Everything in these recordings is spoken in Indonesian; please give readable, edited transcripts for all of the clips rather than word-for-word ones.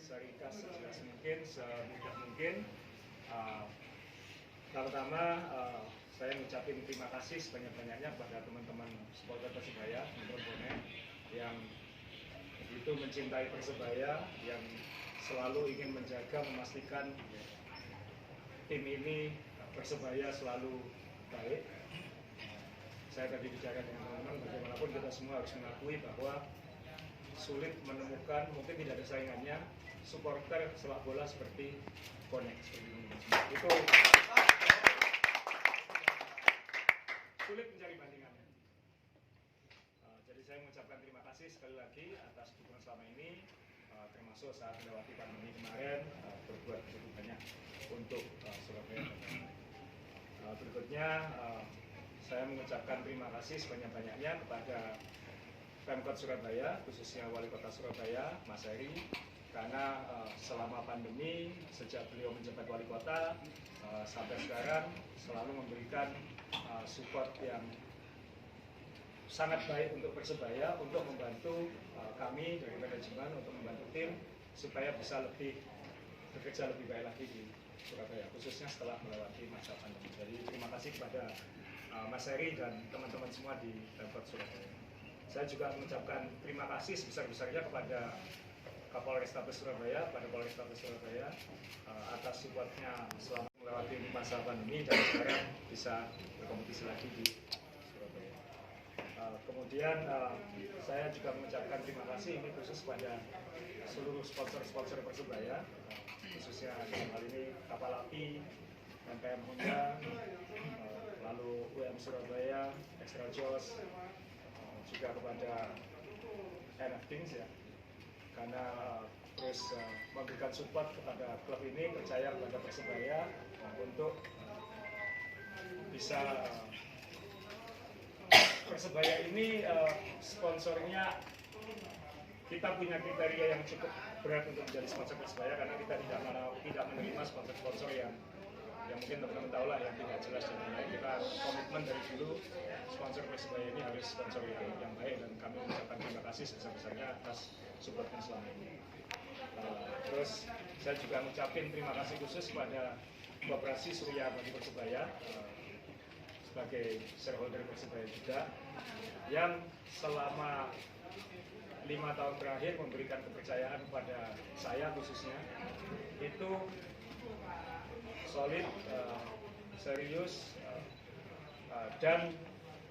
seringkas sejelas mungkin, semudah mungkin. Pertama, saya mengucapkan terima kasih sebanyak-banyaknya kepada teman-teman supporter Persebaya, teman-teman yang begitu mencintai Persebaya, yang selalu ingin menjaga, memastikan tim ini Persebaya selalu baik. Saya tadi bicara dengan teman-teman, bagaimanapun kita semua harus mengakui bahwa sulit menemukan, mungkin tidak ada saingannya, supporter sepak bola seperti Bonek seperti ini. Itu sulit mencari bandingannya. Jadi saya mengucapkan terima kasih sekali lagi atas dukungan selama ini, termasuk saat melewati pandemi kemarin, berbuat cukup banyak untuk Surabaya. Berikutnya saya mengucapkan terima kasih sebanyak-banyaknya kepada Pemkot Surabaya, khususnya Wali Kota Surabaya, Mas Heri, karena selama pandemi, sejak beliau menjabat Wali Kota sampai sekarang selalu memberikan support yang sangat baik untuk Persebaya, untuk membantu kami dari manajemen, untuk membantu tim supaya bisa bekerja lebih baik lagi di Surabaya, khususnya setelah melewati masa pandemi. Jadi terima kasih kepada Mas Heri dan teman-teman semua di Pemkot Surabaya. Saya juga mengucapkan terima kasih sebesar-besarnya kepada Kapolrestabes Surabaya, pada Polrestabes Surabaya atas supportnya selama melewati masa pandemi dan sekarang bisa berkompetisi lagi di Surabaya. Kemudian saya juga mengucapkan terima kasih ini khusus pada seluruh sponsor-sponsor Persebaya, khususnya dalam hal ini Kapal Api, MPM Honda, lalu UM Surabaya, Extra Jos, juga kepada NF Kings ya, karena terus memberikan support kepada klub ini, percaya kepada Persebaya untuk bisa Persebaya ini sponsornya kita punya kriteria yang cukup berat untuk menjadi sponsor Persebaya, karena kita tidak menerima sponsor-sponsor yang mungkin teman-teman tahu lah, yang tidak jelas dan lain-lain. Kita komitmen dari dulu sponsor Persebaya ini harus sponsor yang baik, dan kami mengucapkan terima kasih sebesar-besarnya atas supportnya selama ini. Terus saya juga mengucapkan terima kasih khusus kepada Koperasi Surya bagi Persebaya sebagai shareholder Persebaya juga, yang selama 5 tahun terakhir memberikan kepercayaan kepada saya khususnya, itu solid, serius, dan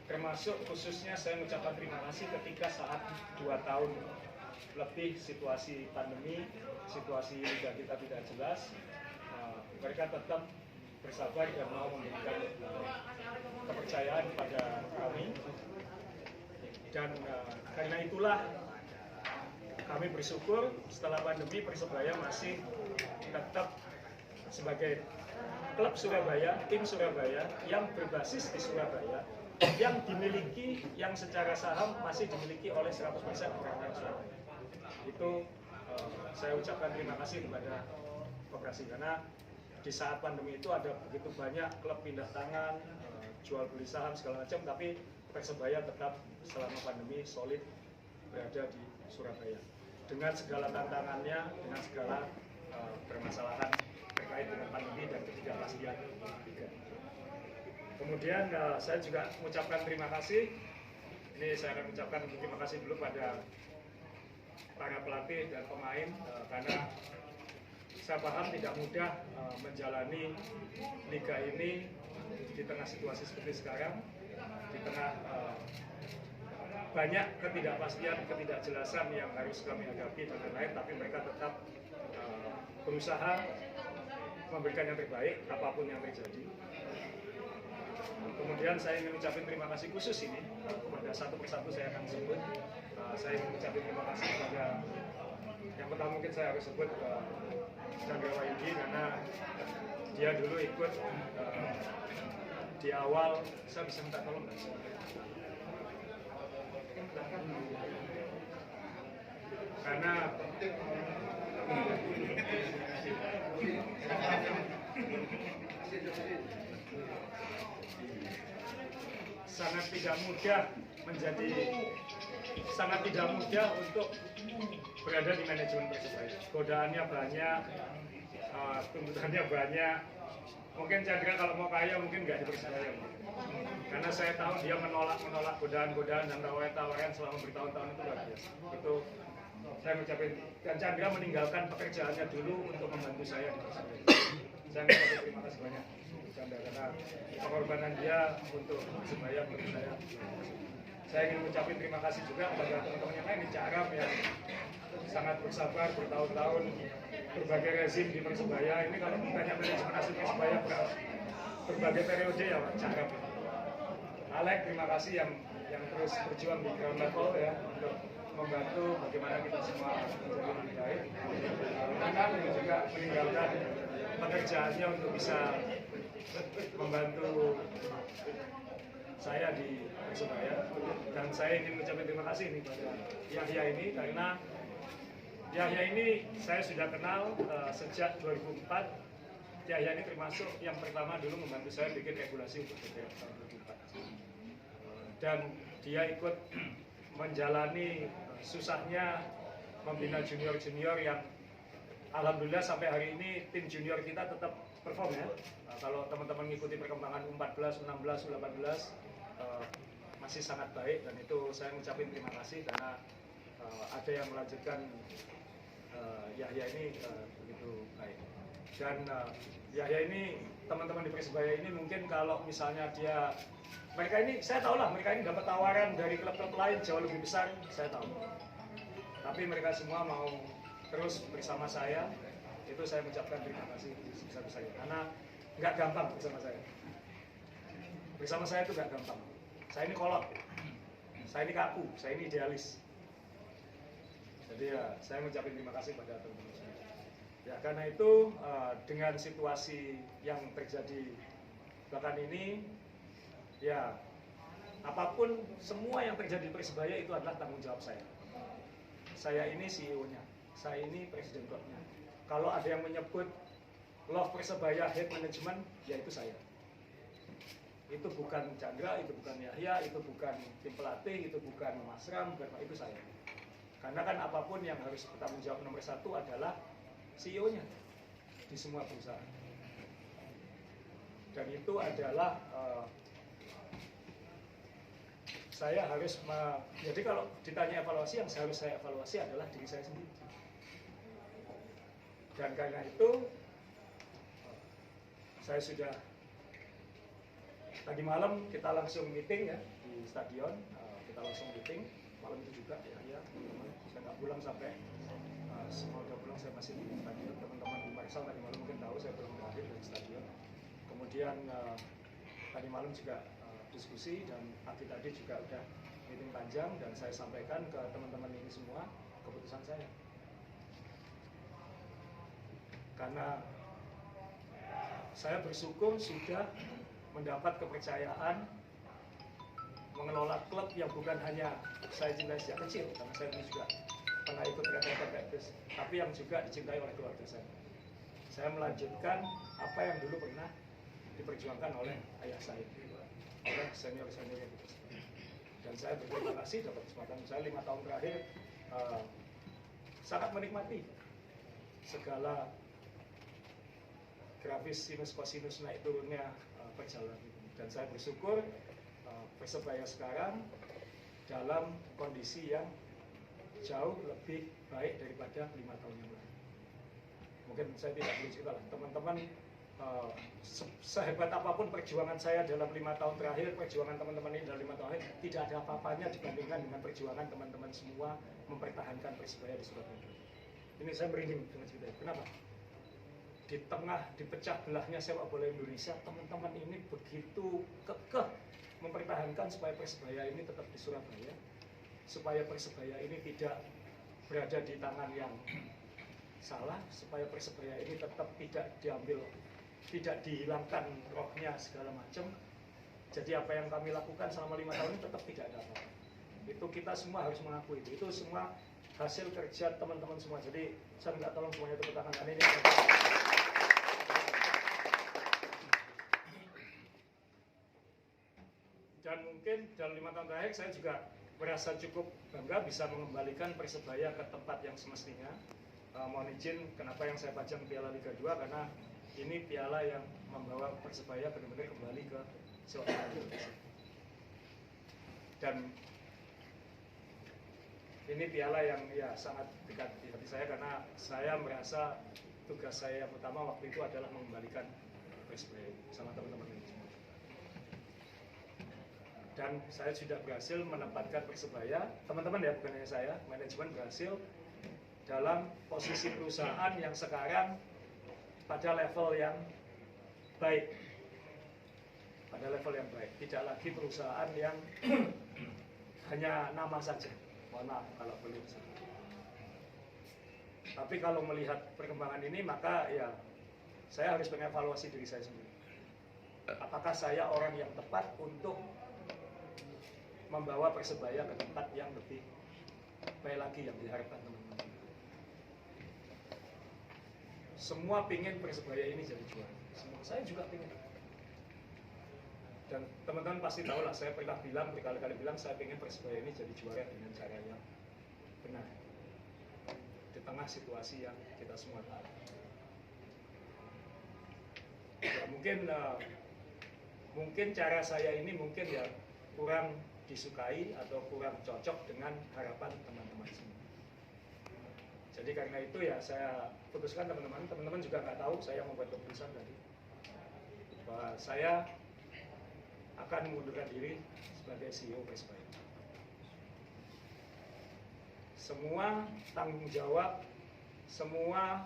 termasuk khususnya saya mengucapkan terima kasih ketika saat 2 tahun lebih situasi pandemi, situasi liga kita tidak jelas, mereka tetap bersabar dan mau memberikan kepercayaan kepada kami, dan karena itulah kami bersyukur setelah pandemi Persebaya masih tetap sebagai klub Surabaya, tim Surabaya yang berbasis di Surabaya, yang dimiliki, yang secara saham masih dimiliki oleh 100% orang Surabaya. Itu saya ucapkan terima kasih kepada Koperasi, karena di saat pandemi itu ada begitu banyak klub pindah tangan, jual beli saham segala macam, tapi Persebaya tetap selama pandemi solid berada di Surabaya dengan segala tantangannya, dengan segala permasalahan terkait dengan pandemi dan ketidakpastian liga. Kemudian saya juga mengucapkan terima kasih. Ini saya akan mengucapkan terima kasih dulu pada para pelatih dan pemain, karena saya paham tidak mudah menjalani liga ini di tengah situasi seperti sekarang, di tengah banyak ketidakpastian, ketidakjelasan yang harus kami hadapi dan lain-lain, tapi mereka tetap berusaha memberikan yang terbaik apapun yang terjadi. Kemudian saya ingin mengucapkan terima kasih khusus ini kepada satu persatu saya akan sebut. Saya ingin mengucapkan terima kasih kepada yang pertama, mungkin saya harus sebut Chandra Wahyudi, karena dia dulu ikut di awal. Saya bisa minta tolong nggak? Karena sangat tidak mudah untuk berada di manajemen Persebaya. Godaannya banyak, tuntutannya banyak. Mungkin Chandra kalau mau kaya mungkin nggak di Persebaya. Karena saya tahu dia menolak godaan-godaan dan tawaran selama bertahun-tahun itu luar biasa. Itu saya mengucapkan, dan Chandra meninggalkan pekerjaannya dulu untuk membantu saya di Persebaya. Saya mengucapkan terima kasih banyak Chandra karena pengorbanan dia untuk Persebaya menurut saya. Saya ingin mengucapkan terima kasih juga kepada teman-teman yang lain di Caram yang sangat bersabar bertahun-tahun berbagai rezim di Persebaya. Ini kalau banyak manajemen asli Persebaya berbagai periode ya Pak Caram. Alek, terima kasih yang terus berjuang di ground level ya untuk membantu bagaimana kita semua menjadi lebih baik. Karena juga meninggalkan pekerjaannya untuk bisa membantu saya di Persebaya, dan saya ingin mengucapkan terima kasih nih pada Yahya ini karena Yahya ini saya sudah kenal sejak 2004. Yahya ini termasuk yang pertama dulu membantu saya bikin regulasi untuk BPL tahun 2004, dan dia ikut menjalani susahnya membina junior-junior yang alhamdulillah sampai hari ini tim junior kita tetap perform ya. Kalau teman-teman mengikuti perkembangan U14, U16, U18 masih sangat baik, dan itu saya mengucapkan terima kasih karena ada yang melanjutkan Yahya ini begitu baik. Dan Yahya ini, teman-teman di Persebaya ini mungkin kalau misalnya mereka ini, saya tahu lah mereka ini dapat tawaran dari klub-klub lain jauh lebih besar, saya tahu. Tapi mereka semua mau terus bersama saya, itu saya mengucapkan terima kasih sebesar-besarnya karena nggak gampang bersama saya. Bersama saya itu nggak gampang. Saya ini kolot, saya ini kaku, saya ini idealis. Jadi ya, saya mengucapkan terima kasih pada teman-teman saya. Ya karena itu dengan situasi yang terjadi bahkan ini, ya apapun semua yang terjadi di Persebaya itu adalah tanggung jawab saya. Saya ini CEO-nya, saya ini presiden klubnya. Kalau ada yang menyebut Love Persebaya Head Management, ya itu saya. Itu bukan Chandra, itu bukan Yahya, itu bukan tim pelatih, itu bukan Mas Ram, itu saya. Karena kan apapun yang harus bertanggung jawab nomor satu adalah CEO-nya di semua perusahaan. Dan itu adalah saya harus jadi kalau ditanya evaluasi, yang harus saya evaluasi adalah diri saya sendiri. Dan karena itu saya sudah tadi malam kita langsung meeting ya di stadion, kita langsung meeting malam itu juga ya teman-teman. Saya nggak pulang sampai semua udah pulang, saya masih di stadion. Teman-teman di Marisal tadi malam mungkin tahu saya belum berakhir dari stadion. Kemudian tadi malam juga diskusi, dan pagi tadi juga udah meeting panjang, dan saya sampaikan ke teman-teman ini semua keputusan saya. Karena saya bersyukur sudah mendapat kepercayaan mengelola klub yang bukan hanya saya cintai sejak kecil, karena saya juga pernah ikut rekan-rekan, tapi yang juga dicintai oleh keluarga saya. Saya melanjutkan apa yang dulu pernah diperjuangkan oleh ayah saya, oleh senior-senior yang itu. Dan saya berterima kasih dapat kesempatan. Saya 5 tahun terakhir sangat menikmati segala grafis sinus kosinus naik turunnya perjalanan ini. Dan saya bersyukur Persebaya sekarang dalam kondisi yang jauh lebih baik daripada 5 tahun yang lalu. Mungkin saya tidak perlu cerita lah, teman-teman, sehebat apapun perjuangan saya dalam 5 tahun terakhir, perjuangan teman-teman ini dalam 5 tahun terakhir tidak ada apa-apanya dibandingkan dengan perjuangan teman-teman semua mempertahankan Persebaya di Surabaya. Ini saya merinding dengan cerita ini. Kenapa? Di tengah dipecah belahnya sepak bola Indonesia, teman-teman ini begitu kekeh mempertahankan supaya Persebaya ini tetap di Surabaya, supaya Persebaya ini tidak berada di tangan yang salah, supaya Persebaya ini tetap tidak diambil, tidak dihilangkan rohnya segala macam. Jadi apa yang kami lakukan selama 5 tahun ini tetap tidak ada apa-apa. Itu kita semua harus mengakui itu semua hasil kerja teman-teman semua. Jadi saya minta tolong semuanya tepuk tangan ini. Dan mungkin dalam 5 tahun terakhir saya juga merasa cukup bangga bisa mengembalikan Persebaya ke tempat yang semestinya. Mohon izin kenapa yang saya pajang Piala Liga 2, karena ini piala yang membawa Persebaya benar-benar kembali ke sepak bola Indonesia. Dan ini piala yang ya sangat dekat di hati saya, karena saya merasa tugas saya yang utama waktu itu adalah mengembalikan Persebaya sama teman-teman manajemen. Dan saya sudah berhasil menempatkan Persebaya, teman-teman ya, bukan hanya saya, manajemen berhasil dalam posisi perusahaan yang sekarang pada level yang baik. Pada level yang baik, tidak lagi perusahaan yang hanya nama saja. Mohon maaf kalau perlu. Tapi kalau melihat perkembangan ini, maka ya saya harus mengevaluasi diri saya sendiri. Apakah saya orang yang tepat untuk membawa Persebaya ke tempat yang lebih baik lagi yang diharapkan teman-teman. Semua pingin Persebaya ini jadi juara. Saya juga pingin. Dan teman-teman pasti tahu lah, saya pernah bilang, berkali-kali bilang, saya pingin Persebaya ini jadi juara dengan cara yang benar. Di tengah situasi yang kita semua tahu. Ya, mungkin cara saya ini mungkin ya kurang disukai atau kurang cocok dengan harapan teman-teman semua. Jadi karena itu ya saya putuskan teman-teman juga nggak tahu saya membuat keputusan tadi bahwa saya akan mengundurkan diri sebagai CEO Persebaya. Semua tanggung jawab, semua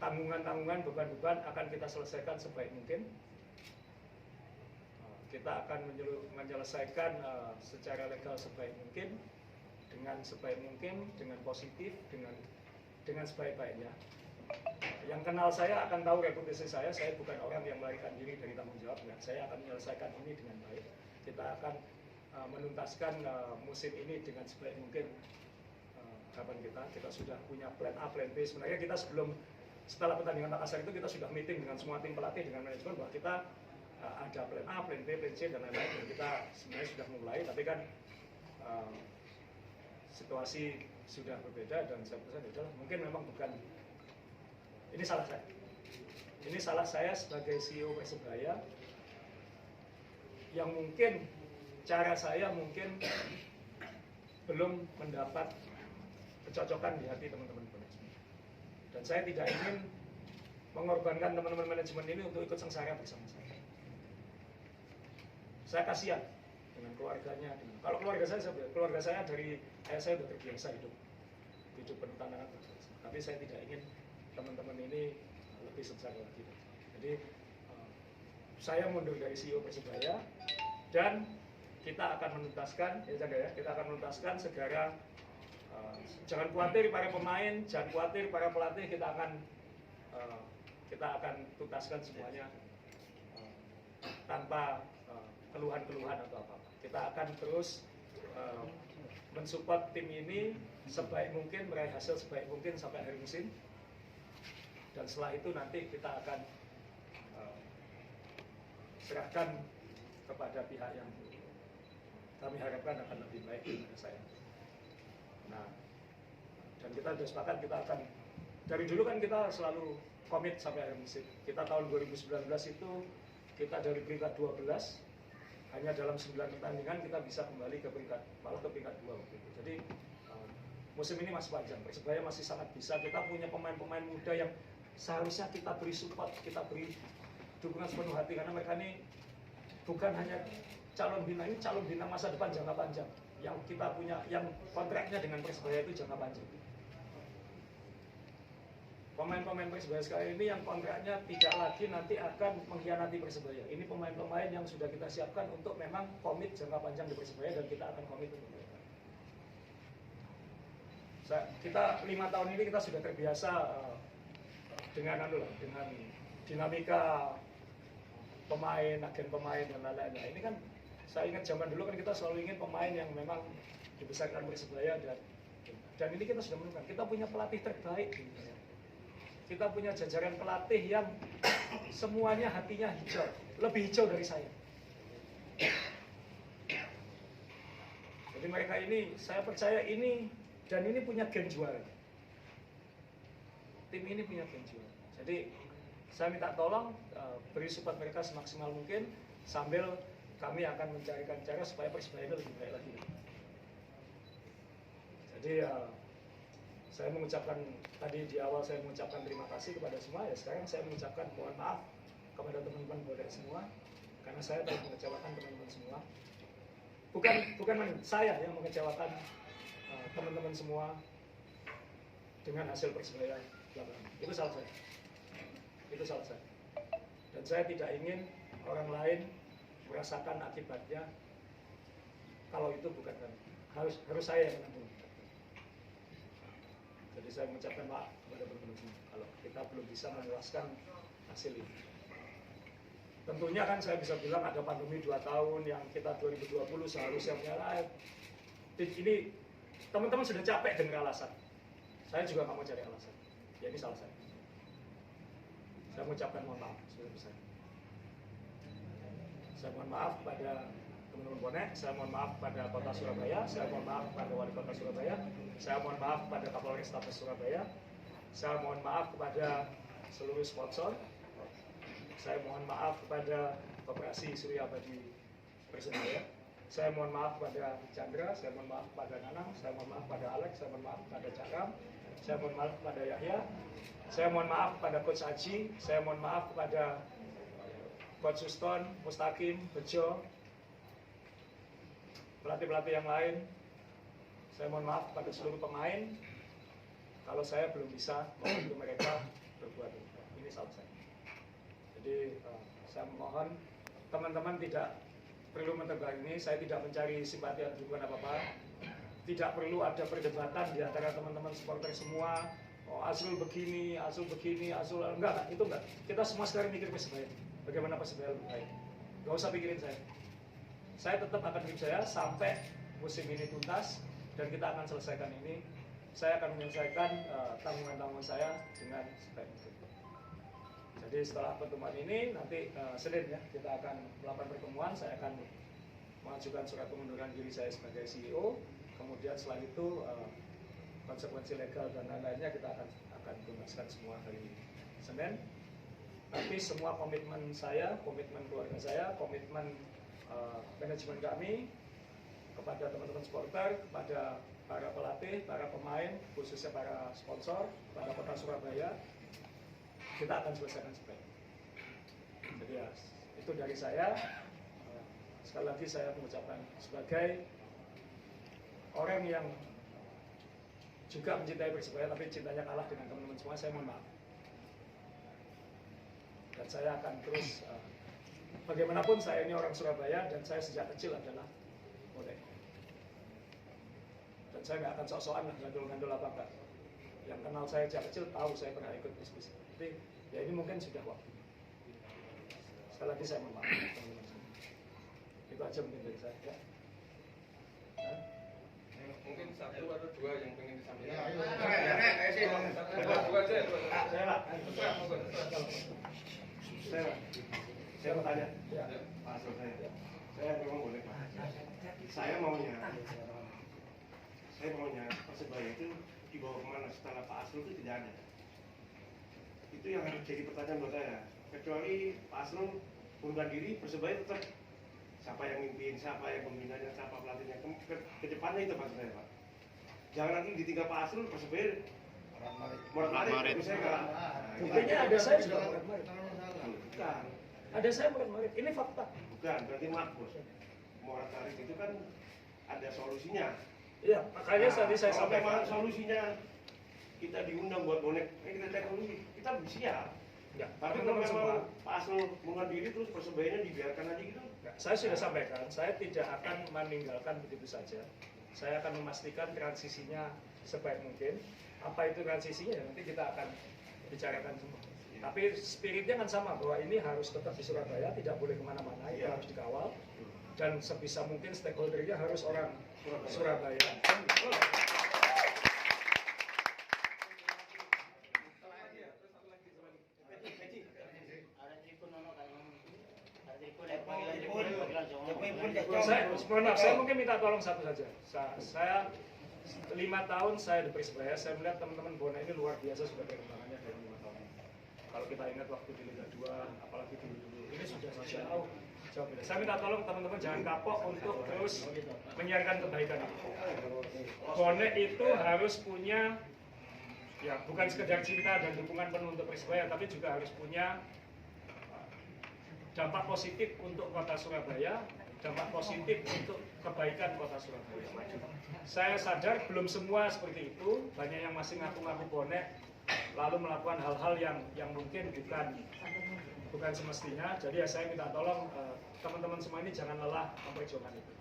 tanggungan-tanggungan, beban-beban akan kita selesaikan sebaik mungkin. Kita akan menyelesaikan secara legal sebaik mungkin, dengan sebaik mungkin, dengan positif, dengan sebaik-baiknya. Yang kenal saya akan tahu reputasi saya bukan orang yang melarikan diri dari tanggung jawab. Saya akan menyelesaikan ini dengan baik. Kita akan menuntaskan musim ini dengan sebaik mungkin harapan kita. Kita sudah punya plan A, plan B. Sebenarnya kita setelah pertandingan Makassar itu kita sudah meeting dengan semua tim pelatih, dengan manajemen, bahwa kita ada plan A, plan B, plan C, dan lain-lain. Dan kita sebenarnya sudah mulai, tapi kan situasi sudah berbeda, dan saya pesan adalah mungkin memang bukan, ini salah saya. Ini salah saya sebagai CEO Persebaya, yang mungkin cara saya mungkin belum mendapat kecocokan di hati teman-teman manajemen. Dan saya tidak ingin mengorbankan teman-teman manajemen ini untuk ikut sengsara bersama saya. Saya kasihan dengan keluarganya. Kalau keluarga saya dari ayah saya sudah terbiasa hidup penuh tantangan. Tapi saya tidak ingin teman-teman ini lebih sengsara lagi. Jadi saya mundur dari CEO Persebaya, dan kita akan menuntaskan, kita akan menuntaskan segera. Jangan khawatir para pemain, jangan khawatir para pelatih, kita akan tuntaskan semuanya tanpa keluhan-keluhan atau apa-apa. Kita akan terus mensupport tim ini sebaik mungkin, meraih hasil sebaik mungkin sampai akhir musim. Dan setelah itu nanti kita akan serahkan kepada pihak yang kami harapkan akan lebih baik dari saya. Nah, dan kita sudah sepakat, kita akan, dari dulu kan kita selalu komit sampai akhir musim. Kita tahun 2019 itu kita dari peringkat 12, hanya dalam 9 pertandingan kita bisa kembali ke peringkat 2 waktu itu. Jadi musim ini masih panjang, Persebaya masih sangat bisa. Kita punya pemain-pemain muda yang seharusnya kita beri support, kita beri dukungan sepenuh hati, karena mereka ini bukan hanya calon bintang, ini calon bintang masa depan jangka panjang. Yang kita punya, yang kontraknya dengan Persebaya itu jangka panjang. Pemain-pemain Persebaya sekarang ini yang kontraknya tidak lagi nanti akan mengkhianati Persebaya. Ini pemain-pemain yang sudah kita siapkan untuk memang komit jangka panjang di Persebaya, dan kita akan komit untuk mereka. Kita 5 tahun ini kita sudah terbiasa dengan dinamika pemain, agen pemain, dan lain-lain. Nah, ini kan saya ingat zaman dulu kan kita selalu ingin pemain yang memang dibesarkan Persebaya, dan ini kita sudah menemukan. Kita punya pelatih terbaik. Kita punya jajaran pelatih yang semuanya hatinya hijau, lebih hijau dari saya. Jadi Jadi mereka ini, saya percaya ini dan ini punya gen juara. Tim ini punya gen juara. Jadi saya minta tolong beri support mereka semaksimal mungkin sambil kami akan mencarikan cara supaya Persebaya ini lebih baik lagi. Jadi saya mengucapkan tadi di awal saya mengucapkan terima kasih kepada semua, ya sekarang saya mengucapkan mohon maaf kepada teman-teman Bodek semua karena saya telah mengecewakan teman-teman semua. Bukan saya yang mengecewakan teman-teman semua dengan hasil Persebaya belakangan. Itu salah saya. Itu salah saya. Dan saya tidak ingin orang lain merasakan akibatnya kalau itu bukan kami. Harus saya yang menanggung. Jadi saya mengucapkan maaf kepada teman-teman semua kalau kita belum bisa memuaskan hasil ini. Tentunya kan saya bisa bilang ada pandemi 2 tahun yang kita 2020 seharusnya menyalahi. Ini teman-teman sudah capek dengan alasan. Saya juga nggak mau cari alasan. Ya ini salah saya. Saya mengucapkan mohon maaf sudah besar. Saya mohon maaf pada teman-teman bonek, saya mohon maaf pada Kota Surabaya, saya mohon maaf pada Wali Kota Surabaya, saya mohon maaf pada Kapolres Tabes Surabaya, saya mohon maaf kepada seluruh sponsor, saya mohon maaf kepada Koperasi Surya Abadi Persebaya, saya mohon maaf kepada Chandra, saya mohon maaf kepada Nanang, saya mohon maaf kepada Alex, saya mohon maaf kepada Cakram, saya mohon maaf kepada Yahya, saya mohon maaf kepada Coach Aji, saya mohon maaf kepada Coach Suston, Mustaqim, Bejo, pelatih-pelatih yang lain. Saya mohon maaf kepada seluruh pemain kalau saya belum bisa membantu mereka berbuat ini salah saya. Jadi saya mohon teman-teman tidak perlu mentebar ini. Saya tidak mencari simpati atau dukungan apa-apa. Tidak perlu ada perdebatan di antara teman-teman supporter semua. Oh, Azrul begini, Azrul enggak, itu enggak. Kita semua sekarang mikir Persebaya. Bagaimana Persebaya lebih baik. Gak usah pikirin saya. Saya tetap akan tim saya sampai musim ini tuntas dan kita akan selesaikan ini. Saya akan menyelesaikan tanggungan-tanggungan saya dengan sebaik mungkin. Jadi setelah pertemuan ini nanti Senin ya kita akan melakukan pertemuan. Saya akan mengajukan surat pengunduran diri saya sebagai CEO. Kemudian setelah itu konsekuensi legal dan lain-lainnya kita akan tuntaskan semua hari Senin. Tapi semua komitmen saya, komitmen keluarga saya, komitmen manajemen kami kepada teman-teman supporter, kepada para pelatih, para pemain, khususnya para sponsor, kepada Kota Surabaya, kita akan selesaikan sebaiknya. Jadi ya, itu dari saya. Sekali lagi saya mengucapkan sebagai orang yang juga mencintai Persebaya, tapi cintanya kalah dengan teman-teman semua, saya mohon maaf. Dan saya akan terus bagaimanapun saya ini orang Surabaya dan saya sejak kecil adalah bonek. Dan saya nggak akan sok-sokan ngandul-ngandul apa-apa. Yang kenal saya sejak kecil tahu saya pernah ikut bisnis. Jadi ya ini mungkin sudah waktu. Sekali lagi saya mohon maaf teman-teman semua. Itu aja mungkin dari saya. Ya. Mungkin 1 atau 2 yang pengen disampaikan. Saya mau tanya, Pak Asrul saya memang boleh Pak. Saya maunya Persebaya itu dibawa kemana setelah Pak Asrul itu tidak ada. Itu yang harus jadi pertanyaan buat saya. Kecuali Pak Asrul mengundurkan diri, Persebaya tetap siapa yang mimpin, siapa yang pembinanya, siapa pelatihnya. Ke depannya itu maksud saya Pak. Jangan nanti ditinggal Pak Asrul, Persebaya morat-marit. Buktinya ada saya juga morat-marit. Bukan. Ada saya morat-marit. Ini fakta. Bukan, berarti maaf bos. Morat-marit itu kan ada solusinya. Iya, makanya tadi saya kalau memang sampaikan. solusinya kita diundang buat bonek, kita cek solusi, kita siap. Ya, Tapi kalau memang Pak Asrul mengundurkan diri terus Persebayanya dibiarkan aja gitu. saya sudah sampaikan, saya tidak akan meninggalkan begitu saja. Saya akan memastikan transisinya sebaik mungkin. Apa itu transisinya? Nanti kita akan bicarakan semua. Tapi spiritnya kan sama, bahwa ini harus tetap di Surabaya, tidak boleh kemana-mana, itu harus dikawal. Dan sebisa mungkin stakeholdernya harus orang Surabaya. mohon maaf, saya mungkin minta tolong satu saja. Saya 5 tahun saya di Persebaya, saya melihat teman-teman bonek ini luar biasa sudah perkembangannya dari 5 tahun ini. Kalau kita ingat waktu di Liga 2, apalagi dulu-dulu, ini sudah jauh beda. Saya minta tolong teman-teman jangan kapok untuk terus menyiarkan kebaikan itu. Bonek itu harus punya, ya bukan sekedar cinta dan dukungan penuh untuk Persebaya, tapi juga harus punya dampak positif untuk kota Surabaya, dampak positif untuk kebaikan kota Surabaya. Saya sadar belum semua seperti itu, banyak yang masih ngaku-ngaku bonek, lalu melakukan hal-hal yang mungkin bukan semestinya. Jadi ya saya minta tolong teman-teman semua ini jangan lelah memperjuangkan itu.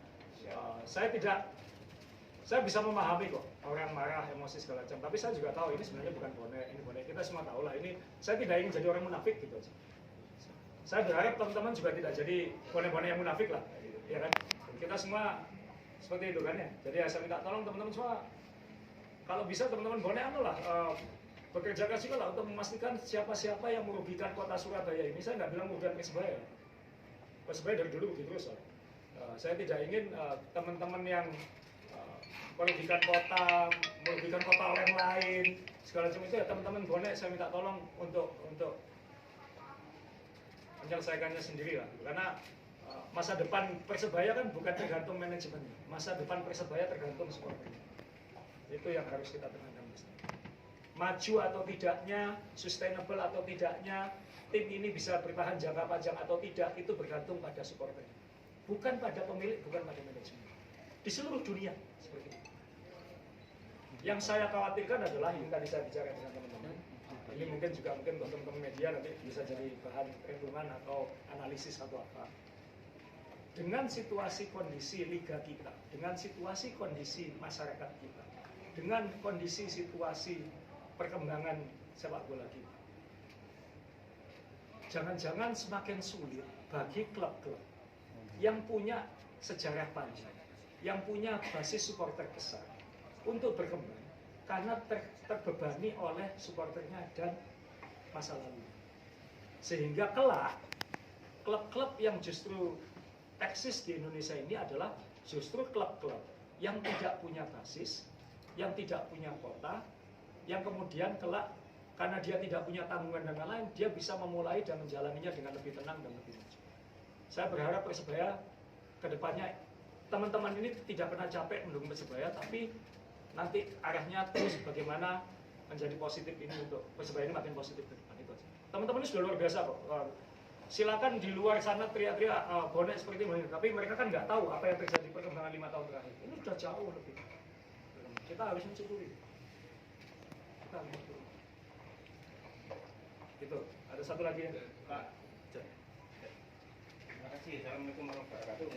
Saya bisa memahami kok orang marah, emosi segala macam, tapi saya juga tahu ini sebenarnya bukan bonek, ini bonek. Kita semua tahu lah ini. Saya tidak ingin jadi orang munafik gitu aja. Saya berharap teman-teman juga tidak jadi bonek-bonek yang munafik lah, ya kan? Kita semua seperti itu kan ya. Jadi ya saya minta tolong teman-teman semua, kalau bisa teman-teman bonek bekerja keras juga lah untuk memastikan siapa-siapa yang merugikan kota Surabaya ini. Saya nggak bilang merugikan Persebaya. Persebaya dari dulu begitu terus. Saya tidak ingin teman-teman yang merugikan kota orang lain, segala macam itu ya teman-teman bonek saya minta tolong untuk menyelesaikannya sendiri lah. Karena masa depan Persebaya kan bukan tergantung manajemennya, masa depan Persebaya tergantung supporternya. Itu yang harus kita tekankan. Maju atau tidaknya, sustainable atau tidaknya, tim ini bisa bertahan jangka panjang atau tidak, itu bergantung pada supporternya, bukan pada pemilik, bukan pada manajemen. Di seluruh dunia seperti itu. Yang saya khawatirkan adalah yang tadi saya bicara dengan teman-teman. Ini mungkin teman-teman media nanti bisa jadi bahan renungan atau analisis atau apa. Dengan situasi kondisi liga kita, dengan situasi kondisi masyarakat kita, dengan kondisi situasi perkembangan sepak bola kita, jangan-jangan semakin sulit bagi klub-klub yang punya sejarah panjang, yang punya basis supporter besar untuk berkembang karena terbebani oleh supporternya dan masa lalu. Sehingga kelak klub-klub yang justru eksis di Indonesia ini adalah justru klub-klub yang tidak punya basis, yang tidak punya kota, yang kemudian kelak karena dia tidak punya tanggungan dan lain-lain, dia bisa memulai dan menjalaninya dengan lebih tenang dan lebih maju. Saya berharap Persebaya kedepannya, teman-teman ini tidak pernah capek mendukung Persebaya, tapi nanti arahnya terus bagaimana menjadi positif ini untuk Persebaya ini makin positif ke depan. Itu aja. Teman-teman ini sudah luar biasa kok. Silakan di luar sana teriak-teriak bonek seperti ini, tapi mereka kan nggak tahu apa yang terjadi perkembangan 5 tahun terakhir. Ini sudah jauh lebih. Kita harus mensyukuri. Gitu. Ada satu lagi ya, Pak. Terima kasih. Assalamualaikum warahmatullahi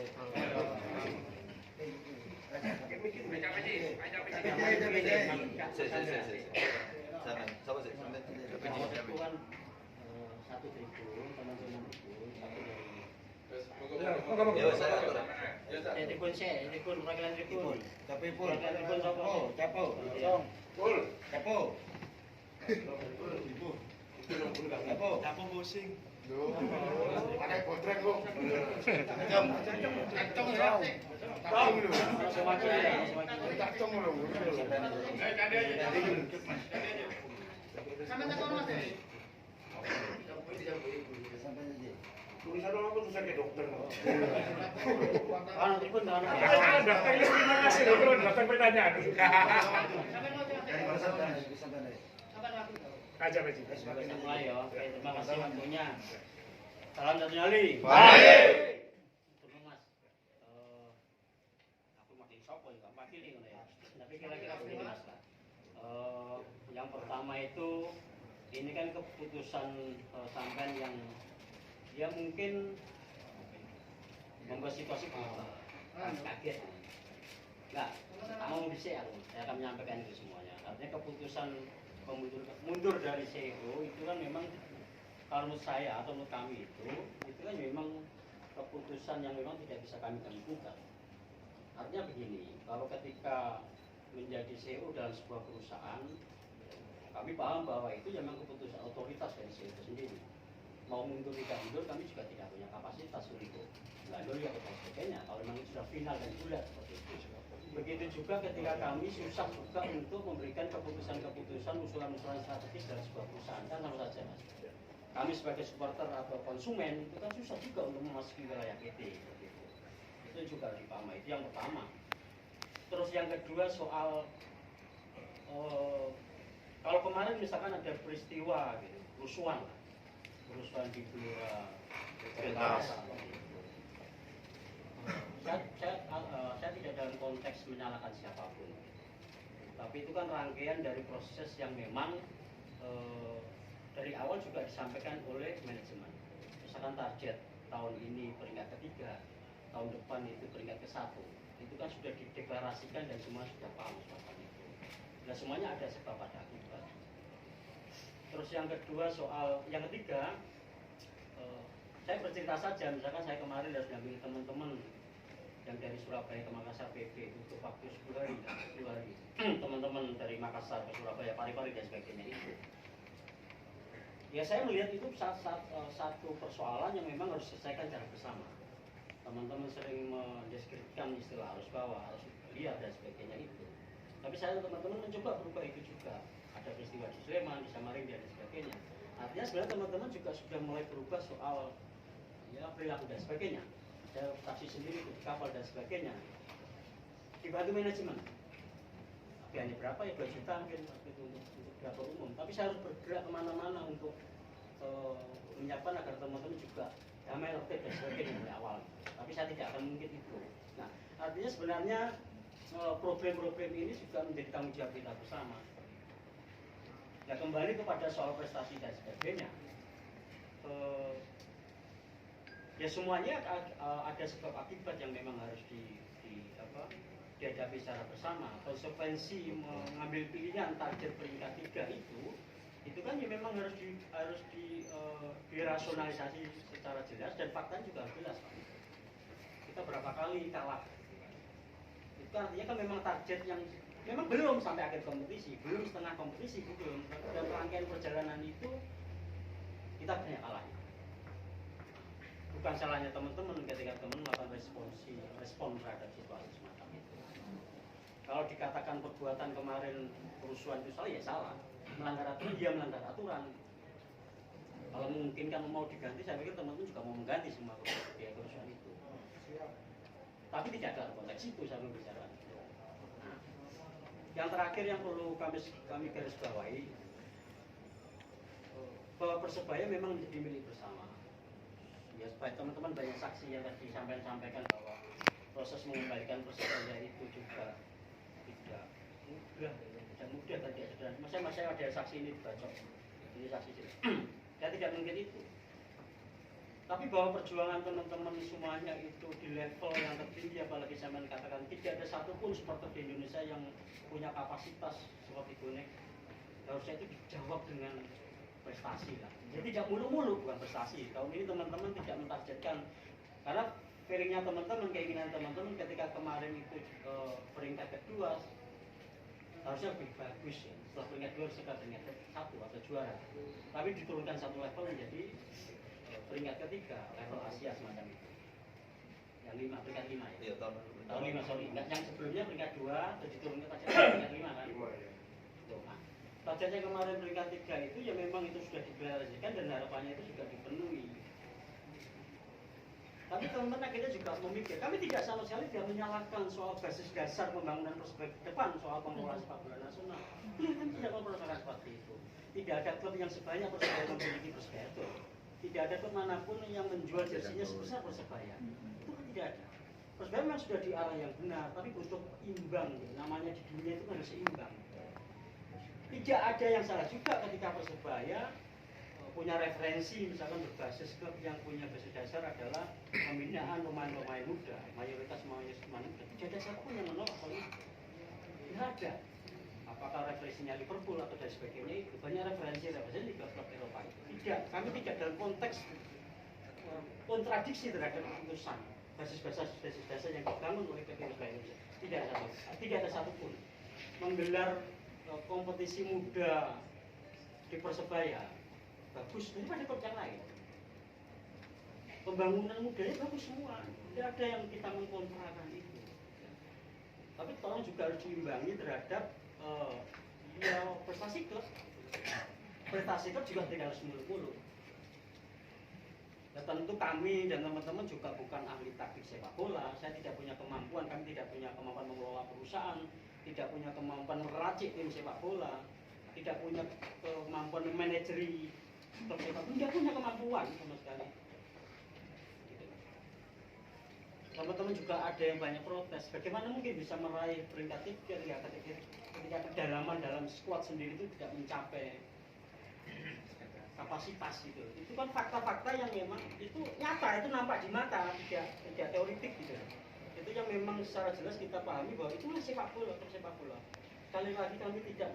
Capo pusing. Pakai botrek kok. Tulisan apa tulisan kayak dokter. Daftar ini terima kasih loh, daftar pertanyaan. Aja Pak. Mulai ya. Terima kasih waktunya. Salam dari nyali. Baik. Terima Mas. Aku makin sopo ya, makin ini ya. Tapi kira-kira begini Mas. Yang pertama itu ini kan keputusan sampean yang dia mungkin membuat situasi kaget. Enggak, mau dicek aku. Saya akan menyampaikan itu semuanya. Artinya keputusan mundur dari CEO itu kan memang kalau menurut saya atau menurut kami itu kan memang keputusan yang memang tidak bisa kami gugat. Artinya begini, bahwa ketika menjadi CEO dalam sebuah perusahaan, kami paham bahwa itu memang keputusan otoritas dari CEO itu sendiri. mau mundur tidak mundur kami juga tidak punya kapasitas untuk melalui atau dan sebagainya. Kalau memang sudah final dan bulat seperti itu. Begitu juga ketika kami susah juga untuk memberikan keputusan-keputusan, usulan-usulan strategis dari sebuah perusahaan, kan sama saja mas. Kami sebagai supporter atau konsumen itu kan susah juga untuk memasuki wilayah PT. Itu juga dipahami. Itu yang pertama. Terus yang kedua soal kalau kemarin misalkan ada peristiwa gitu, kerusuhan di Blora, saya tidak dalam konteks menyalahkan siapapun, tapi itu kan rangkaian dari proses yang memang dari awal juga disampaikan oleh manajemen. Misalkan target tahun ini peringkat ketiga, tahun depan itu peringkat ke-1, itu kan sudah dideklarasikan dan semua sudah paham semacam itu. Nah semuanya ada sebab ada akibat. Terus yang kedua soal yang ketiga, saya bercerita saja, misalkan saya kemarin harus dampingi teman-teman yang dari Surabaya ke Makassar PP itu waktu 10 hari, teman-teman dari Makassar ke Surabaya, Parepare dan sebagainya itu. Ya saya melihat itu satu persoalan yang memang harus diselesaikan secara bersama. Teman-teman sering mendeskripsikan istilah arus bawah, arus liar dan sebagainya itu. Tapi saya teman-teman mencoba berubah itu juga. Ada peristiwa di Sleman, di Samarinda dan sebagainya. Artinya sebenarnya teman-teman juga sudah mulai berubah soal ya perilaku dan sebagainya. Ada taksi sendiri di kapal dan sebagainya. Dibantu manajemen. Biayanya berapa ya 2 juta mungkin itu untuk dapur umum. Tapi saya harus bergerak kemana-mana untuk menyiapkan agar teman-teman juga damai tertib dan sebagainya dari awal. Tapi saya tidak akan mungkin itu. Nah, artinya sebenarnya problem-problem ini juga menjadi tanggung jawab kita bersama. Ya kembali kepada soal prestasi dan sebagainya. Ya semuanya ada sebab akibat yang memang harus dihadapi secara bersama. Konsekuensi mengambil pilihan target peringkat 3 itu kan ya memang harus dirasionalisasi secara jelas dan faktanya juga harus jelas. Kita berapa kali kalah. Itu artinya kan memang target yang memang belum sampai akhir kompetisi, belum setengah kompetisi, belum. Dan rangkaian perjalanan itu kita banyak kalah. Bukan salahnya teman-teman ketika teman melakukan respon terhadap situasi semacam itu. Kalau dikatakan perbuatan kemarin kerusuhan itu salah, ya salah. Melanggar aturan, dia melanggar aturan. Kalau memungkinkan mau diganti, saya pikir teman-teman juga mau mengganti semua kerusuhan itu. Tapi tidak dalam konteks itu saya berbicara. Nah, yang terakhir yang perlu kami garis bawahi, bahwa Persebaya memang menjadi milik bersama. Ya supaya teman-teman banyak saksi yang tadi sampaikan bahwa proses mengembalikan Persebaya itu juga tidak mudah dan tidak sederhana. Saya ada saksi ini dibacok, ini saksi sini. Saya tidak mungkin itu. Tapi bahwa perjuangan teman-teman semuanya itu di level yang tertinggi, apalagi saya mengatakan tidak ada satupun supporter di Indonesia yang punya kapasitas seperti bonek, harusnya itu dijawab dengan prestasi lah. Jadi tidak mulu-mulu bukan prestasi. Tahun ini teman-teman tidak mentargetkan, karena feelingnya teman-teman, keinginan teman-teman ketika kemarin itu peringkat kedua harusnya lebih bagus ya. Setelah peringkat 2 setelah peringkat 1 atau juara. Tapi diturunkan satu level menjadi peringkat ketiga level Asia semacam itu. Yang 5 peringkat 5 ya. Iya, tahun 5 sorry. Yang sebelumnya peringkat 2 terus diturunkan pada peringkat 5 kan. 5 ya. Nah, targetnya kemarin peringkat 3 itu ya memang itu sudah dideklarasikan dan harapannya itu juga dipenuhi. Tapi teman-teman akhirnya juga memikir, kami tidak sama sekali tidak menyalahkan soal basis dasar pembangunan Persebaya ke depan, soal pengelolaan sepak bola nasional. Beliau kan tidak mempersoalkan seperti itu. Tidak ada klub yang sebanyak Persebaya memiliki Persebaya itu. Tidak ada klub manapun yang menjual jersinya sebesar Persebaya. Itu kan tidak ada. Persebaya memang sudah di arah yang benar, tapi butuh imbang. Namanya di dunia itu harus seimbang. Tidak ada yang salah juga ketika Persebaya punya referensi, misalkan berbasis klub yang punya basis dasar adalah pembinaan pemain-pemain muda, mayoritas pemain muda. Tidak ada siapapun yang menolak hal itu. Tidak ada. Apakah referensinya Liverpool atau dan sebagainya itu banyak referensi di klub Eropa itu. Tidak, kami tidak dalam konteks kontradiksi terhadap keputusan basis dasar yang dibangun oleh PT Persebaya Indonesia. Tidak ada satupun menggelar kompetisi muda di Persebaya bagus daripada klub yang lain. pembangunan mudanya bagus semua, tidak ada yang kita mengkontrakan itu. Tapi tolong juga harus diimbangi terhadap ya prestasi klub. Prestasi klub juga tidak harus muluk-muluk. Ya, tentu kami dan teman-teman juga bukan ahli taktik sepak bola. Saya tidak punya kemampuan, kami tidak punya kemampuan mengelola perusahaan, tidak punya kemampuan meracik tim sepak bola, tidak punya kemampuan memanajeri klub sepak bola, tidak punya kemampuan sama sekali. Gitu. Teman-teman juga ada yang banyak protes. Bagaimana mungkin bisa meraih peringkat 3 ketika kedalaman dalam skuad sendiri itu tidak mencapai kapasitas gitu. Itu kan fakta-fakta yang memang itu nyata, itu nampak di mata, tidak teoritik gitu. Itu yang memang secara jelas kita pahami bahwa itulah sepak bola, sepak bola. Sekali lagi kami tidak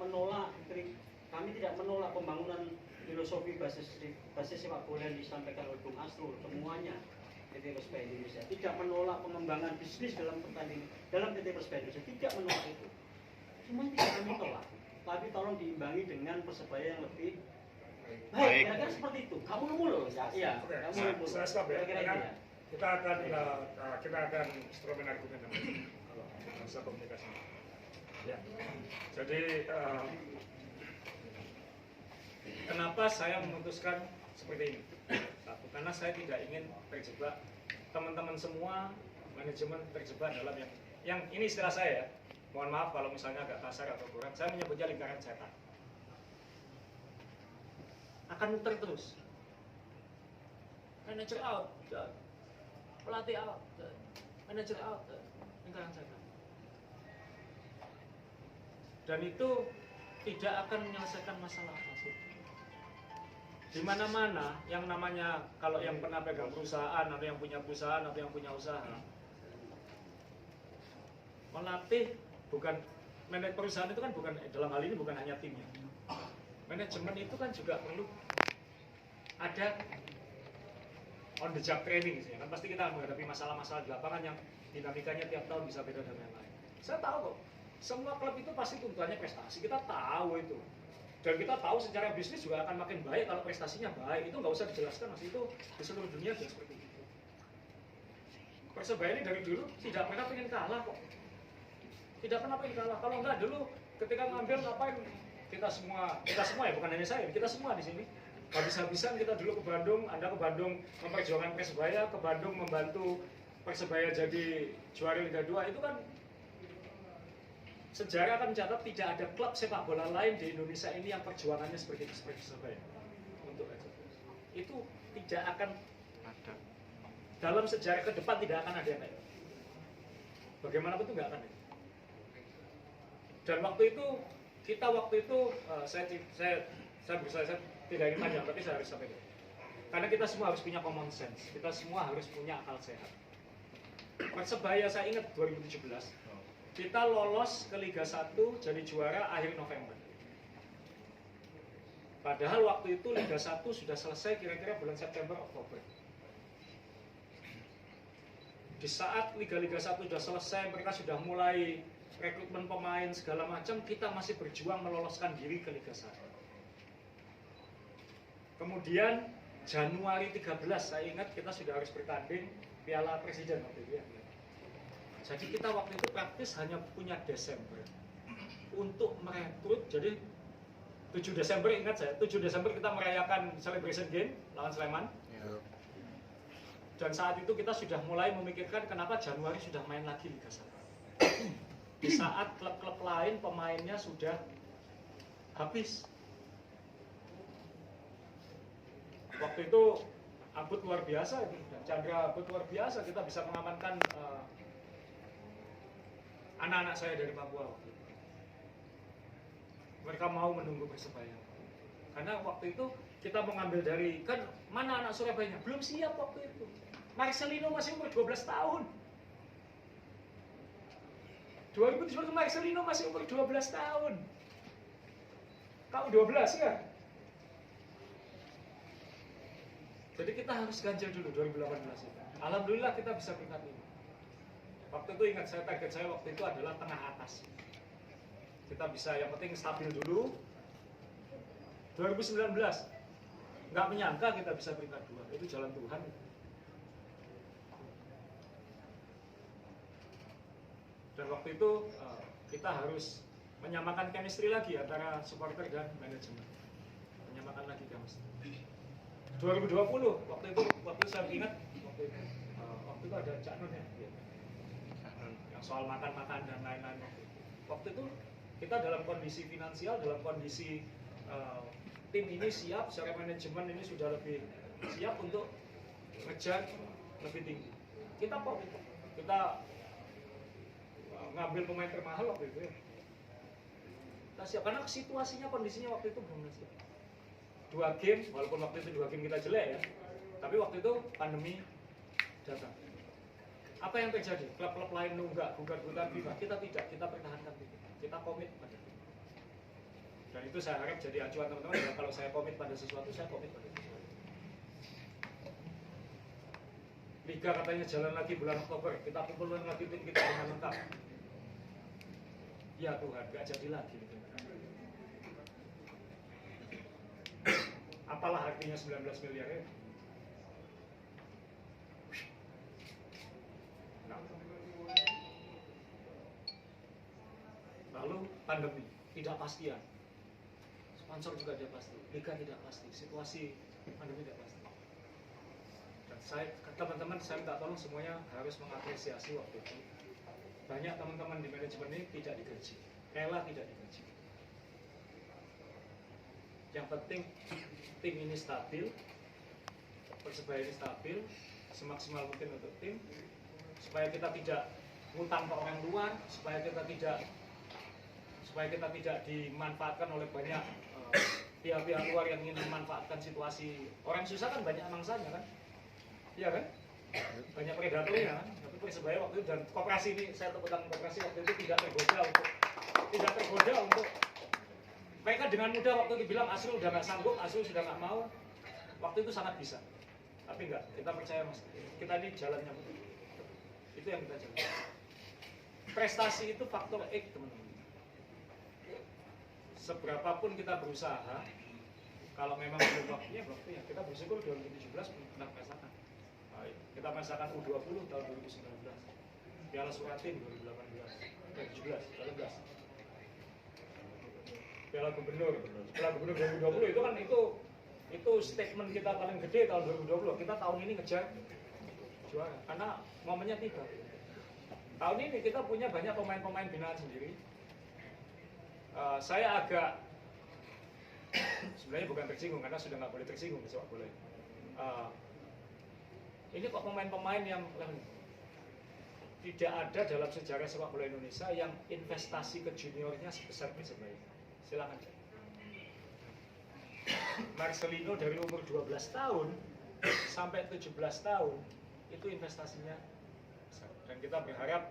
menolak pembangunan filosofi basis sepak bola yang disampaikan oleh Bung Asrul semuanya. PT Persebaya Indonesia tidak menolak pengembangan bisnis dalam pertandingan dalam PT Persebaya Indonesia, tidak menolak itu. Semua tidak kami tolak, tapi tolong diimbangi dengan Persebaya yang lebih baik. Kira-kira seperti itu. Kamu nemu loh, ya. Oke, Kamu nemu. saya stop ya. Kira-kira itu ya. Kita akan instrumen argumen kalau bahasa komunikasi. Ya. Jadi kenapa saya memutuskan seperti ini? Satu, karena saya tidak ingin terjebak, teman-teman semua manajemen terjebak dalam yang ini istilah saya ya. Mohon maaf kalau misalnya agak kasar atau kurang. Saya menyebutnya lingkaran setan. Akan muter terus. Manager out, pelatih out, manager out, lingkaran setan. Dan itu tidak akan menyelesaikan masalah apapun. Di mana-mana yang namanya kalau yang pernah pegang perusahaan atau yang punya perusahaan atau yang punya usaha, melatih bukan perusahaan itu kan bukan dalam hal ini bukan hanya timnya. Manajemen itu kan juga perlu ada on the job training sih. Kan pasti kita menghadapi masalah-masalah di lapangan yang dinamikanya tiap tahun bisa beda dan lain-lain. Saya tahu kok, semua klub itu pasti tuntutannya prestasi. Kita tahu itu. Dan kita tahu secara bisnis juga akan makin baik kalau prestasinya baik. Itu nggak usah dijelaskan, Mas. Itu di seluruh dunia juga seperti itu. Persebaya ini dari dulu tidak pernah pengen kalah kok. Tidak pernah pengen kalah. Kalau enggak dulu ketika ngambil ngapain? Kita semua ya, bukan hanya saya, kita semua di sini habis-habisan kita dulu ke Bandung, Anda ke Bandung memperjuangkan Persebaya, ke Bandung membantu Persebaya jadi juara Liga 2, itu kan sejarah akan mencatat tidak ada klub sepak bola lain di Indonesia ini yang perjuangannya seperti Persebaya untuk itu tidak akan ada dalam sejarah ke depan, tidak akan ada yang kayak bagaimanapun itu nggak akan ada. Dan waktu itu saya tidak ingin panjang, tapi saya harus sampaikan. Karena kita semua harus punya common sense, kita semua harus punya akal sehat. Persebaya saya ingat 2017, kita lolos ke Liga 1 jadi juara akhir November. Padahal waktu itu Liga 1 sudah selesai kira-kira bulan September Oktober. Di saat Liga-Liga 1 sudah selesai, mereka sudah mulai rekrutmen pemain segala macam, kita masih berjuang meloloskan diri ke Liga 1. Kemudian Januari 13 saya ingat kita sudah harus bertanding Piala Presiden waktu itu ya. Jadi kita waktu itu praktis hanya punya Desember untuk merekrut. Jadi 7 Desember ingat saya, 7 Desember kita merayakan celebration game lawan Sleman. Dan saat itu kita sudah mulai memikirkan kenapa Januari sudah main lagi Liga 1. Di saat klub-klub lain pemainnya sudah habis. Waktu itu Abut luar biasa itu, Chandra Abut luar biasa, kita bisa mengamankan anak-anak saya dari Papua waktu itu. Mereka mau menunggu Persebaya. Karena waktu itu kita mengambil dari, kan mana anak Surabaya belum siap waktu itu. Marcelino masih umur 12 tahun. 2017 Marcelino masih umur 12 tahun. Kau 12 ya? Jadi kita harus ganjil dulu 2018 itu. Alhamdulillah kita bisa peringkat 5. Waktu itu ingat saya, target saya waktu itu adalah tengah atas. Kita bisa, yang penting stabil dulu. 2019 nggak menyangka kita bisa peringkat 2, itu jalan Tuhan. Dan waktu itu kita harus menyamakan chemistry lagi antara supporter dan manajemen. Menyamakan lagi chemistry. 2020 waktu saya ingat waktu itu ada Cak Nun ya. Yang soal makan-makan dan lain-lain waktu itu kita dalam kondisi finansial, dalam kondisi tim ini siap, secara manajemen ini sudah lebih siap untuk ngejar lebih tinggi. Kita ngambil pemain termahal waktu itu ya. Kita siap karena situasinya, kondisinya waktu itu belum siap. 2 game, walaupun waktu itu 2 game kita jelek ya, tapi waktu itu pandemi datang. Apa yang terjadi? Klub-klub lain nunggak gugat-gugat FIFA, kita tidak, kita pertahankan itu. Kita komit pada itu. Dan itu saya harap jadi acuan teman-teman ya, kalau saya komit pada sesuatu, saya komit pada sesuatu. Liga katanya jalan lagi bulan Oktober, kita kumpulkan lagi tim kita dengan lengkap. Ya Tuhan, gak jadi lagi. Apalah artinya 19 miliar ya? Nah. Lalu pandemi, tidak pastian. Sponsor juga tidak pasti, liga tidak pasti, situasi pandemi tidak pasti. Dan teman-teman saya minta tolong semuanya harus mengapresiasi waktu itu. Banyak teman-teman di manajemen ini tidak digaji, rela tidak digaji. Yang penting tim ini stabil, Persebaya ini stabil, semaksimal mungkin untuk tim, supaya kita tidak ngutang ke orang luar, supaya kita tidak dimanfaatkan oleh banyak pihak-pihak luar yang ingin memanfaatkan situasi. Orang susah kan banyak mangsanya kan, iya kan? Banyak predatornya kan. Tapi Persebaya waktu itu dan koperasi ini, saya tepukkan koperasi waktu itu tidak tergoda untuk mereka dengan mudah waktu dibilang Asrul udah nggak sanggup, Asrul sudah nggak mau, waktu itu sangat bisa. Tapi enggak, kita percaya mas, kita ini jalannya betul. Itu yang kita jalan. Prestasi itu faktor X teman-teman. Seberapapun kita berusaha, kalau memang belum waktunya, kita bersyukur 2017 pernah merasakan. Kita merasakan U20 tahun 2019, Piala Suratin 2018, 17, 18. Piala Gubernur 2020 itu kan itu statement kita paling gede tahun 2020. Kita tahun ini ngejar juara karena momennya tiba. Tahun ini kita punya banyak pemain-pemain binaan sendiri. Saya agak sebenarnya bukan tersinggung karena sudah nggak boleh tersinggung di sepak bola. Ini kok pemain-pemain yang tidak ada dalam sejarah sepak bola Indonesia yang investasi ke juniornya sebesar Persebaya. Silakan. Marcelino dari umur 12 tahun sampai 17 tahun itu investasinya besar. Dan kita berharap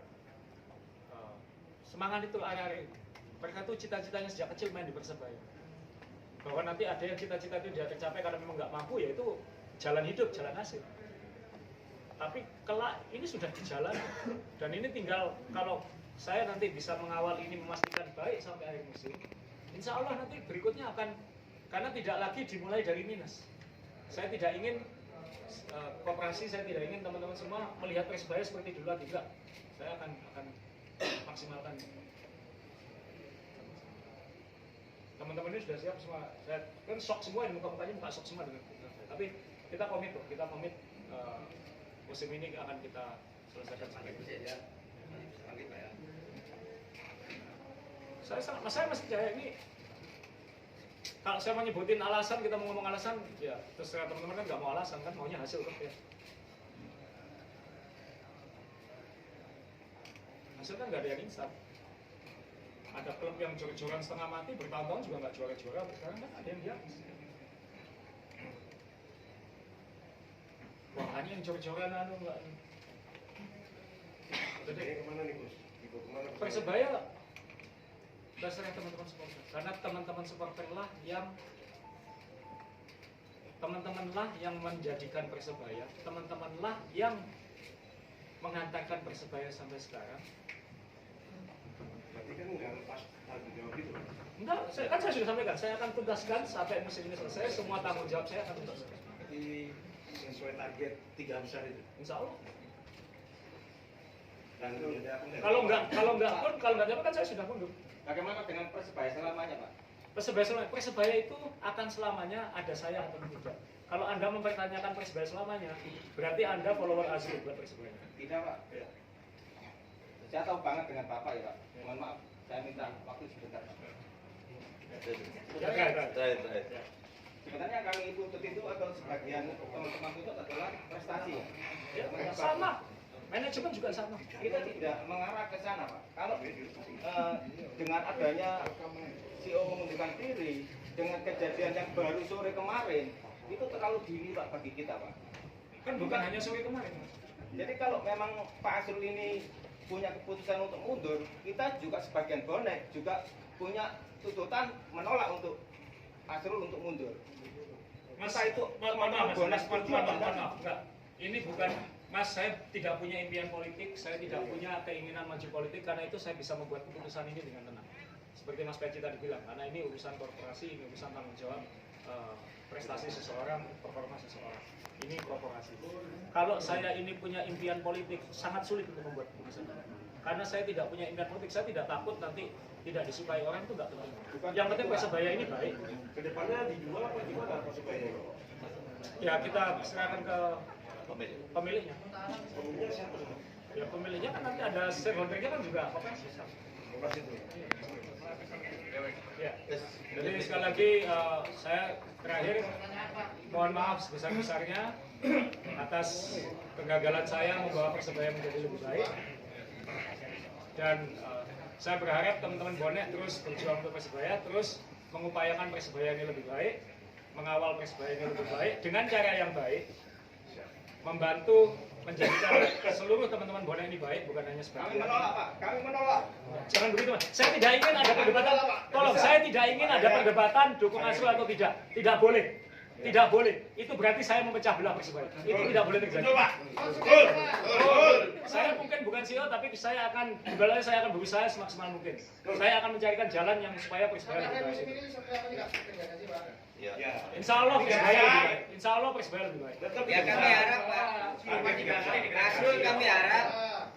semangat itu arah-arah itu. Mereka tuh cita-citanya sejak kecil main di Persebaya. Bahwa nanti ada yang cita-cita itu tidak tercapai karena memang nggak mampu, ya itu jalan hidup, jalan hasil. Tapi kelak ini sudah di jalan dan ini tinggal kalau saya nanti bisa mengawal ini memastikan baik sampai akhir musim. Insya Allah nanti berikutnya akan, karena tidak lagi dimulai dari minus. Saya tidak ingin koperasi, saya tidak ingin teman-teman semua melihat Persebaya seperti dulu lagi, enggak. Saya akan maksimalkan. Teman-teman ini sudah siap semua. Saya kan shock semua, di muka-mukanya muka shock semua dengan kita. Tapi kita komit, musim ini akan kita selesaikan sampai ya. Saya masih percaya ini. Kalau saya mau nyebutin alasan, kita mau ngomong alasan, ya terserah teman-teman kan nggak mau alasan kan, maunya hasil kan ya. Hasil kan nggak ada yang instan. Ada klub yang jor-joran setengah mati bertahun-tahun juga nggak juara-juara, sekarang kan ada yang dia. Wah hanya yang jor-joran nggak. Jadi kemana nih Gus? Persebaya dasarnya teman-teman supporter, karena teman-teman supporter lah yang menjadikan Persebaya, teman-teman lah yang mengantarkan Persebaya sampai sekarang. Berarti kan nggak lepas tanggung jawab itu. Enggak, saya sudah sampaikan, saya akan tugaskan sampai musim ini selesai, semua tanggung jawab saya akan tugaskan. Sesuai target 3 besar itu. Insya Allah. Dan Kalau nggak dapat kan saya sudah mundur. Bagaimana dengan Persebaya selamanya, Pak? Persebaya itu akan selamanya ada saya atau tidak. Kalau Anda mempertanyakan Persebaya selamanya, berarti Anda follower asli buat Persebaya. Tidak, Pak. Ya. Saya tahu banget dengan Bapak ya, Pak. Mohon maaf, saya minta waktu sebentar. Sebenarnya kami tuntut itu atau sebagian teman-teman itu adalah prestasi ya. Ya, sama. Manajemen juga sama. Kita tidak mengarah ke sana, Pak. Kalau dengan adanya CEO mengundurkan diri, dengan kejadian yang baru sore kemarin, itu terlalu dini, Pak, bagi kita, Pak. Kan bukan hanya sore kemarin, Mas. Jadi kalau memang Pak Asrul ini punya keputusan untuk mundur, kita juga sebagian bonek juga punya tuntutan menolak untuk Asrul untuk mundur. Mas, Entah itu maaf, bonek Mas, seperti maaf, apa, maaf, enggak. Ini bukan, Mas, saya tidak punya impian politik, saya tidak punya keinginan maju politik, karena itu saya bisa membuat keputusan ini dengan tenang. Seperti Mas Peci tadi bilang, karena ini urusan korporasi, ini urusan tanggung jawab prestasi seseorang, performa seseorang. Ini korporasi. Kalau saya ini punya impian politik, sangat sulit untuk membuat keputusan. Karena saya tidak punya impian politik, saya tidak takut nanti tidak disukai orang, itu nggak penting. Yang penting Persebaya ini baik. Kedepannya dijual apa gimana Persebaya? Ya kita serahkan ke pemiliknya. Pemiliknya siapa? Ya pemiliknya kan nanti ada shareholdernya kan juga koperasi. Koperasi itu. Ya. Jadi sekali lagi saya terakhir mohon maaf sebesar-besarnya atas kegagalan saya membawa Persebaya menjadi lebih baik. Dan saya berharap teman-teman bonek terus berjuang untuk Persebaya, terus mengupayakan Persebaya ini lebih baik, mengawal Persebaya ini lebih baik dengan cara yang baik, membantu menjadikan seluruh teman-teman bonek ini baik, bukan hanya Kami sebagian. menolak, Pak. Kami menolak. Jangan begitu, Mas. Saya tidak ingin ada perdebatan. Tolong, saya tidak ingin ada perdebatan dukung Asrul atau tidak. Tidak boleh. Tidak boleh. Itu berarti saya memecah belah Persebaya. Itu tidak boleh terjadi. Saya mungkin bukan CEO, tapi saya akan berusaha semaksimal mungkin. Saya akan mencarikan jalan yang supaya Persebaya lebih baik. Ya. Insya Allah Persebaya lebih baik. Insya Allah Persebaya lebih baik. Ya kami harap Pak Asrul, kami harap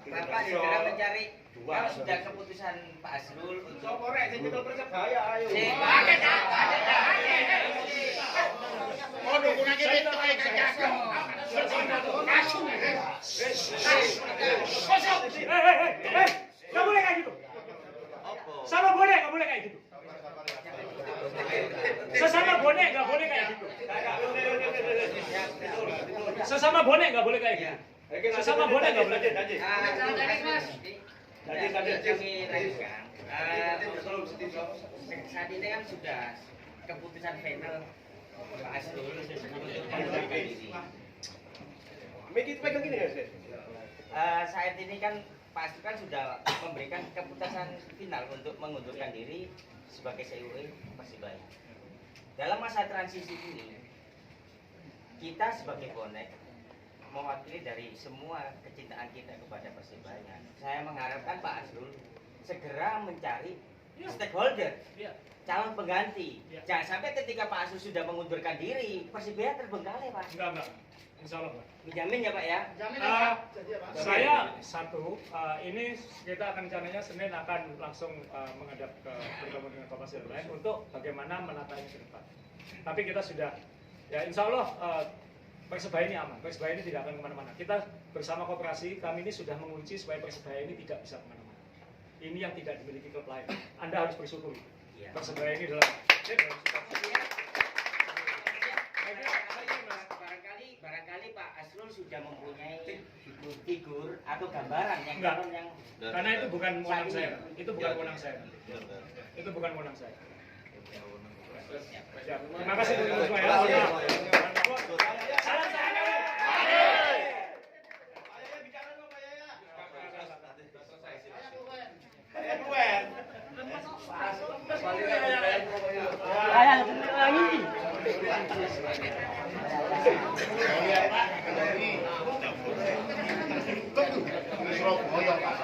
Bapak segera mencari, kalau sudah keputusan Pak Asrul untuk Soporek sing nyekel Persebaya ayo. Oh, dukungan kita Nggak boleh kayak gitu. Sama bonek nggak boleh kayak gitu. Sesama bonek nggak boleh kayak gitu. Sesama bonek nggak boleh kayak gitu. Sesama bonek nggak boleh. Kami lanjutkan. Saat ini kan sudah keputusan final Pak Asrul untuk mengundurkan diri. Medit pegang gini ya, Saat ini kan Pak Asrul kan sudah memberikan keputusan final untuk mengundurkan diri sebagai CEO Persebaya. Dalam masa transisi ini, kita sebagai bonek mewakili dari semua kecintaan kita kepada Persebaya. Saya mengharapkan Pak Asrul segera mencari stakeholder, calon pengganti. Jangan sampai ketika Pak Asrul sudah mengundurkan diri, Persebaya terbengkalai, Pak. Enggak. Insya Allah, Pak. Menjamin ya, Pak ya? Saya ini kita akan rencananya Senin akan langsung menghadap ke bertemu dengan Bapak lain untuk bagaimana menata ini ke depan. Tapi kita sudah, ya Insya Allah Persebaya ini aman. Persebaya ini tidak akan kemana-mana. Kita bersama koperasi kami ini sudah mengunci supaya Persebaya ini tidak bisa kemana-mana. Ini yang tidak dimiliki klub lain. Anda harus bersyukuri. Persebaya ini adalah barangkali Pak Asrul sudah mempunyai figur atau gambaran yang enggak, calon yang karena itu bukan wewenang saya. Itu bukan wewenang saya. Itu bukan wewenang saya. Ya, terima kasih teman-teman semua ya. Salam Surabaya, Pak.